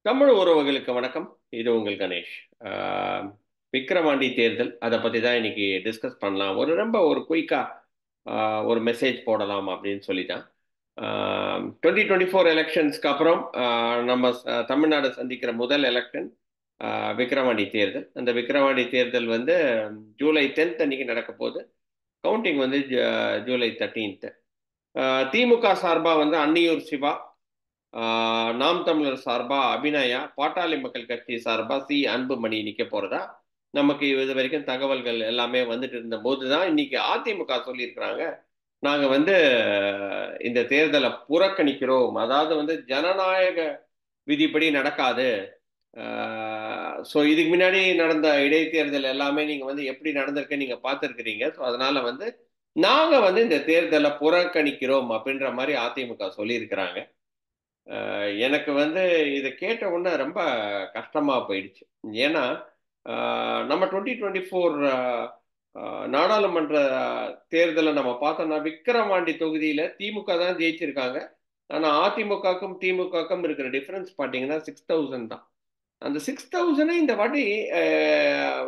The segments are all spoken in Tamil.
தமிழ் உறவுகளுக்கு வணக்கம். இது உங்கள் கணேஷ். ஆஹ் விக்கிரவாண்டி தேர்தல் அதை பற்றி தான் இன்னைக்கு டிஸ்கஸ் பண்ணலாம். ரொம்ப குயிக்காக ஒரு மெசேஜ் போடலாம் அப்படின்னு சொல்லி தான். 2024 எலெக்ஷன்ஸ்க்கு அப்புறம் நம்ம தமிழ்நாடு சந்திக்கிற முதல் எலெக்ஷன் விக்கிரவாண்டி தேர்தல். அந்த விக்கிரவாண்டி தேர்தல் வந்து ஜூலை 10th அன்னைக்கு நடக்க போகுது. கவுண்டிங் வந்து ஜூலை 13th. திமுக சார்பாக வந்து அன்னியூர் சிவா, நாம் தமிழர் சார்பா அபிநயா, பாட்டாளி மக்கள் கட்சி சார்பா அன்புமணி நிக்க போறதா நமக்கு இது வரைக்கும் தகவல்கள் எல்லாமே வந்துட்டு இருந்த போதுதான் இன்னைக்கு அதிமுக சொல்லியிருக்கிறாங்க, நாங்க வந்து இந்த தேர்தலை புறக்கணிக்கிறோம். அதாவது வந்து ஜனநாயக விதிப்படி நடக்காது. ஸோ இதுக்கு முன்னாடி நடந்த இடைத்தேர்தல் எல்லாமே நீங்க வந்து எப்படி நடந்திருக்கு நீங்க பார்த்துருக்கிறீங்க. ஸோ அதனால வந்து நாங்க வந்து இந்த தேர்தலை புறக்கணிக்கிறோம் அப்படின்ற மாதிரி அதிமுக சொல்லியிருக்கிறாங்க. எனக்கு வந்து இதை கேட்ட உடனே ரொம்ப கஷ்டமா போயிடுச்சு. ஏன்னா நம்ம 2024 நாடாளுமன்ற தேர்தலை நம்ம பார்த்தோம்னா விக்கிரவாண்டி தொகுதியில திமுக தான் ஜெயிச்சிருக்காங்க. ஆனா அதிமுகக்கும் திமுகக்கும் இருக்கிற டிஃபரன்ஸ் பார்த்தீங்கன்னா 6000 தான். அந்த 6000 இந்த வாட்டி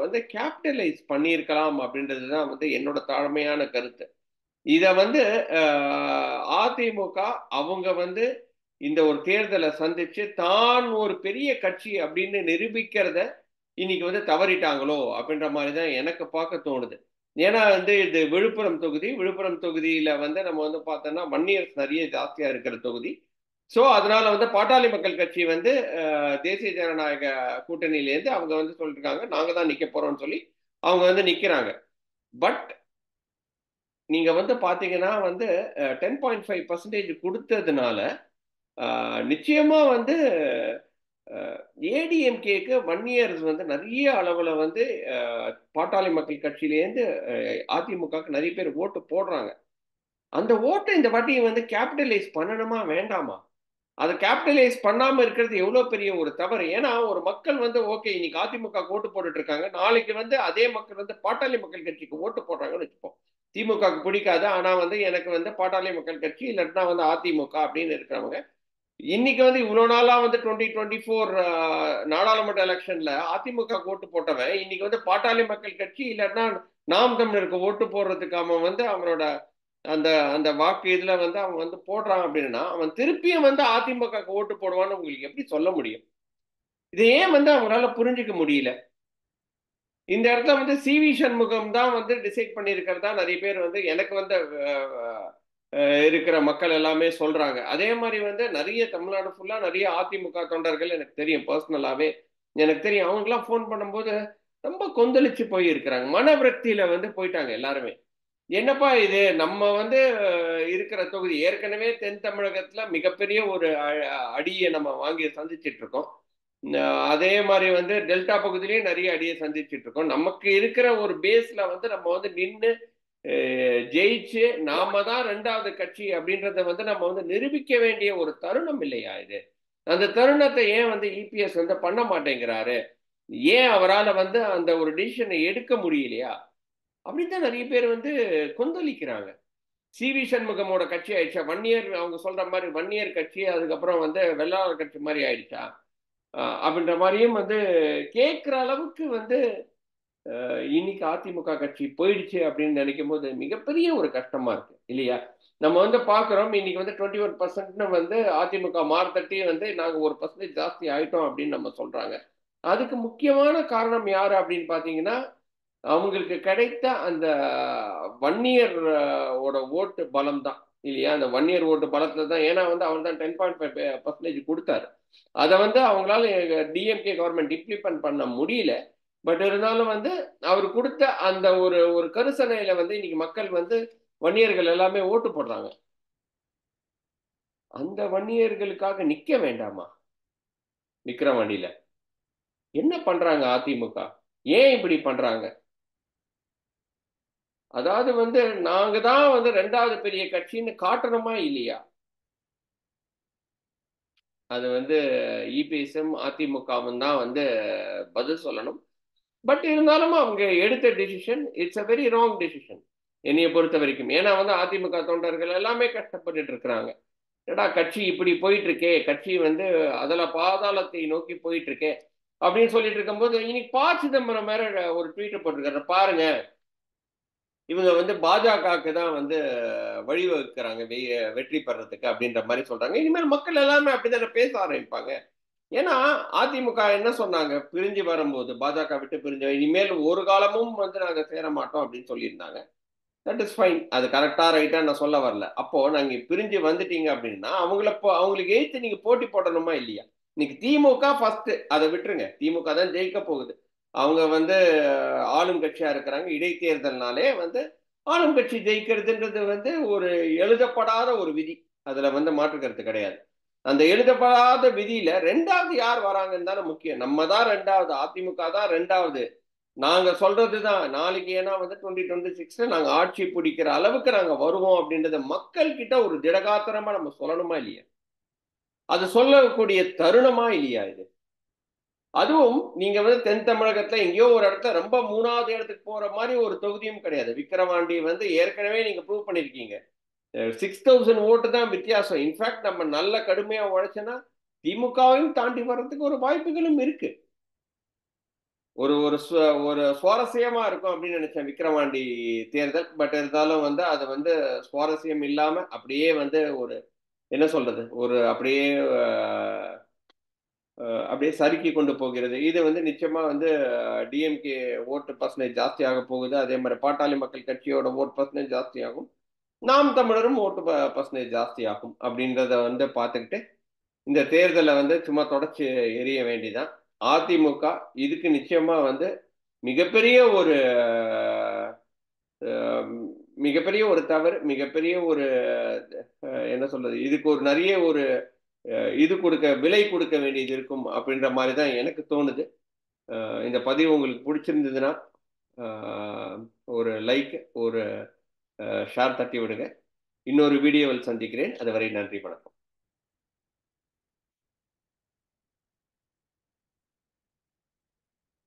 வந்து கேபிட்டலைஸ் பண்ணியிருக்கலாம் அப்படின்றது தான் வந்து என்னோட தாழ்மையான கருத்து. இதை வந்து அதிமுக அவங்க வந்து இந்த ஒரு தேர்தலை சந்திச்சு தான் ஒரு பெரிய கட்சி அப்படின்னு நிரூபிக்கிறத இன்னைக்கு வந்து தவறிட்டாங்களோ அப்படின்ற மாதிரி தான் எனக்கு பார்க்க தோணுது. ஏன்னா வந்து இது விழுப்புரம் தொகுதியில வந்து நம்ம வந்து பார்த்தோம்னா வன்னியர்ஸ் நிறைய ஜாஸ்தியா இருக்கிற தொகுதி. ஸோ அதனால வந்து பாட்டாளி மக்கள் கட்சி வந்து தேசிய ஜனநாயக கூட்டணியிலேருந்து அவங்க வந்து சொல்லிருக்காங்க நாங்க தான் நிக்க போறோம்னு சொல்லி அவங்க வந்து நிக்கிறாங்க. பட் நீங்க வந்து பாத்தீங்கன்னா வந்து 10.5% கொடுத்ததுனால நிச்சயமா வந்து ஏடிஎம்கேக்கு வன்னியர்ஸ் வந்து நிறைய அளவுல வந்து பாட்டாளி மக்கள் கட்சியிலேருந்து அதிமுகவுக்கு நிறைய பேர் ஓட்டு போடுறாங்க. அந்த ஓட்டை இந்த வாட்டி வந்து கேபிட்டலைஸ் பண்ணணுமா வேண்டாமா? அதை கேபிட்டலைஸ் பண்ணாம இருக்கிறது எவ்வளவு பெரிய ஒரு தவறு. ஏன்னா ஒரு மக்கள் வந்து ஓகே இன்னைக்கு அதிமுக ஓட்டு போட்டுட்டு இருக்காங்க, நாளைக்கு வந்து அதே மக்கள் வந்து பாட்டாளி மக்கள் கட்சிக்கு ஓட்டு போடுறாங்கன்னு வச்சுப்போம். திமுகவுக்கு பிடிக்காது, ஆனா வந்து எனக்கு வந்து பாட்டாளி மக்கள் கட்சி இல்லைன்னா வந்து அதிமுக அப்படின்னு இருக்கிறவங்க இன்னைக்கு வந்து இவ்வளவு நாளா வந்து 2024 நாடாளுமன்ற எலெக்ஷன்ல அதிமுக ஓட்டு போட்டவன் இன்னைக்கு வந்து பாட்டாளி மக்கள் கட்சி இல்லைன்னா நாம் தமிழருக்கு ஓட்டு போடுறதுக்கு அவன் வந்து அவனோட அந்த அந்த வாக்கு இதுல வந்து அவன் வந்து போடுறான் அப்படின்னா அவன் திருப்பியும் வந்து அதிமுக ஓட்டு போடுவான்னு உங்களுக்கு எப்படி சொல்ல முடியும்? இதை ஏன் வந்து அவங்களால புரிஞ்சுக்க முடியல? இந்த இடத்துல வந்து சண்முகம் தான் வந்து டிசைட் பண்ணியிருக்கிறதா நிறைய பேர் வந்து எனக்கு வந்து இருக்கிற மக்கள் எல்லாமே சொல்றாங்க. அதே மாதிரி வந்து நிறைய தமிழ்நாடு ஃபுல்லா நிறைய அதிமுக தொண்டர்கள் எனக்கு தெரியும், பர்சனலாவே எனக்கு தெரியும். அவங்களுக்குலாம் ஃபோன் பண்ணும்போது ரொம்ப கொந்தளிச்சு போய் இருக்கிறாங்க, மன விரக்தியில வந்து போயிட்டாங்க எல்லாருமே. என்னப்பா இது, நம்ம வந்து இருக்கிற தொகுதி ஏற்கனவே தென் தமிழகத்துல மிகப்பெரிய ஒரு அடியை நம்ம வாங்கி சந்திச்சிட்டு இருக்கோம். அதே மாதிரி வந்து டெல்டா பகுதியிலேயே நிறைய அடியை சந்திச்சுட்டு இருக்கோம். நமக்கு இருக்கிற ஒரு பேஸ்ல வந்து நம்ம வந்து நின்று ஜெயிச்சு நாம தான் ரெண்டாவது கட்சி அப்படின்றத வந்து நம்ம வந்து நிரூபிக்க வேண்டிய ஒரு தருணம் இல்லையா இது? அந்த தருணத்தை ஏன் வந்து இபிஎஸ் வந்து பண்ண மாட்டேங்கிறாரு? ஏன் அவரால் வந்து அந்த ஒரு டிசிஷனை எடுக்க முடியலையா அப்படின்னு தான் நிறைய பேர் வந்து கொந்தளிக்கிறாங்க. சண்முகமோட கட்சி ஆயிடுச்சா? வன்னியர் அவங்க சொல்ற மாதிரி வன்னியர் கட்சி அதுக்கப்புறம் வந்து வெள்ளாளர் கட்சி மாதிரி ஆயிடுச்சா அப்படின்ற மாதிரியும் வந்து கேட்கிற அளவுக்கு வந்து இன்னைக்கு அதிமுக கட்சி போயிடுச்சு அப்படின்னு நினைக்கும் போது மிகப்பெரிய ஒரு கஷ்டமா இருக்கு இல்லையா? நம்ம வந்து பாக்குறோம் இன்னைக்கு வந்து 21% வந்து அதிமுக மார்த்தட்டி வந்து நாங்க 1% ஜாஸ்தி ஆயிட்டோம் அப்படின்னு நம்ம சொல்றாங்க. அதுக்கு முக்கியமான காரணம் யாரு அப்படின்னு பாத்தீங்கன்னா அவங்களுக்கு கிடைத்த அந்த வன்னியர் ஓட ஓட்டு பலம் தான் இல்லையா? அந்த வன்னியர் ஓட்டு பலத்துல தான். ஏன்னா வந்து அவர் தான் 10.5% கொடுத்தாரு. அதை வந்து அவங்களால டிஎம்கே கவர்மெண்ட் இம்ப்ளிமெண்ட் பண்ண முடியல. பட் இருந்தாலும் வந்து அவர் கொடுத்த அந்த ஒரு ஒரு கருசனையில வந்து இன்னைக்கு மக்கள் வந்து வன்னியர்கள் எல்லாமே ஓட்டு போடுறாங்க. அந்த வன்னியர்களுக்காக நிக்க வேண்டாமா? விக்கிரவாண்டியில என்ன பண்றாங்க அதிமுக? ஏன் இப்படி பண்றாங்க? அதாவது வந்து நாங்க தான் வந்து ரெண்டாவது பெரிய கட்சின்னு காட்டணுமா இல்லையா? அது வந்து இபிஎஸும் அதிமுகவும் தான் வந்து பதில் சொல்லணும். பட் இருந்தாலும் அவங்க எடுத்த decision it's a very wrong decision என்னைய பொறுத்த வரைக்கும். ஏன்னா வந்து அதிமுக தொண்டர்கள் எல்லாமே கஷ்டப்பட்டுட்டு இருக்கிறாங்க. என்னடா கட்சி இப்படி போயிட்டு இருக்கே, கட்சி வந்து அதுல பாதாளத்தை நோக்கி போயிட்டு இருக்கே அப்படின்னு சொல்லிட்டு இருக்கும்போது இன்னைக்கு ப. சிதம்பரம் வேற ஒரு ட்வீட் போட்டிருக்காரு பாருங்க, இவங்க வந்து பாஜகவுக்கு தான் வந்து வழிவகுக்கிறாங்க வெற்றி பெறதுக்கு அப்படின்ற மாதிரி சொல்றாங்க. இனிமேல் மக்கள் எல்லாமே அப்படித்தானே பேச ஆரம்பிப்பாங்க. ஏன்னா அதிமுக என்ன சொன்னாங்க பிரிஞ்சு வரும்போது, பாஜக விட்டு பிரிஞ்சு இனிமேல் ஒரு காலமும் வந்து நாங்க சேர மாட்டோம் அப்படின்னு சொல்லியிருந்தாங்க. தட் இஸ் ஃபைன், அது கரெக்டா ரைட்டா நான் சொல்ல வரல. அப்போ நாங்க பிரிஞ்சு வந்துட்டீங்க அப்படின்னா அவங்களுக்கு எதிர்த்து நீங்க போட்டி போடணுமா இல்லையா? இன்னைக்கு திமுக ஃபர்ஸ்ட், அதை விட்டுருங்க, திமுக தான் ஜெயிக்க போகுது. அவங்க வந்து ஆளும் கட்சியா இருக்கிறாங்க. இடைத்தேர்தல்னாலே வந்து ஆளும் கட்சி ஜெயிக்கிறதுன்றது வந்து ஒரு எழுதப்படாத ஒரு விதி. அதுல வந்து மாற்று கருத்து கிடையாது. அந்த எழுதப்படாத விதியில ரெண்டாவது யார் வராங்கன்னு தானே முக்கியம். நம்ம தான் ரெண்டாவது, அதிமுக தான் ரெண்டாவது. நாங்க சொல்றதுதான் நாளைக்கு, ஏன்னா வந்து 2026 நாங்க ஆட்சி பிடிக்கிற அளவுக்கு நாங்க வருவோம் அப்படின்றத மக்கள் கிட்ட ஒரு திடகாத்திரமா நம்ம சொல்லணுமா இல்லையா? அது சொல்லக்கூடிய தருணமா இல்லையா இது? அதுவும் நீங்க வந்து தென் தமிழகத்துல எங்கேயோ ஒரு இடத்துல ரொம்ப மூணாவது இடத்துக்கு போற மாதிரி ஒரு தொகுதியும் கிடையாது. விக்கிரவாண்டி வந்து ஏற்கனவே நீங்க ப்ரூவ் பண்ணிருக்கீங்க. 6000 ஓட்டு தான் வித்தியாசம். இன்ஃபேக்ட் நம்ம நல்ல கடுமையா உழைச்சோன்னா திமுகவையும் தாண்டி வர்றதுக்கு ஒரு வாய்ப்புகளும் இருக்கு. ஒரு ஒரு ஒரு சுவாரஸ்யமா இருக்கும் அப்படின்னு நினைச்சேன் விக்கிரவாண்டி தேர்தல். பட் இருந்தாலும் வந்து அது வந்து சுவாரஸ்யம் இல்லாம அப்படியே வந்து ஒரு என்ன சொல்றது, ஒரு அப்படியே அப்படியே சறுக்கி கொண்டு போகிறது. இது வந்து நிச்சயமா வந்து டிஎம்கே ஓட்டு பர்சன்டேஜ் ஜாஸ்தியாக போகுது. அதே மாதிரி பாட்டாளி மக்கள் கட்சியோட ஓட்டு பர்சன்டேஜ் ஜாஸ்தியாகும். நாம் தமிழரும் ஓட்டு பர்சன்டேஜ் ஜாஸ்தியாகும் அப்படின்றத வந்து பார்த்துக்கிட்டு இந்த தேர்தலை வந்து சும்மா தொடச்சு எரிய வேண்டிதான். அதிமுக இதுக்கு நிச்சயமா வந்து மிகப்பெரிய ஒரு அஹ், மிகப்பெரிய ஒரு தவறு, மிகப்பெரிய ஒரு என்ன சொல்றது, இதுக்கு ஒரு நிறைய ஒரு இது கொடுக்க விலை கொடுக்க வேண்டியது இருக்கும் அப்படின்ற மாதிரி தான் எனக்கு தோணுது. இந்த பதிவு உங்களுக்கு பிடிச்சிருந்ததுன்னா அஹ், ஒரு லைக், ஒரு ஷேர் தட்டி விடுங்க. இன்னொரு வீடியோவில் சந்திக்கிறேன். அதுவரை நன்றி, வணக்கம்.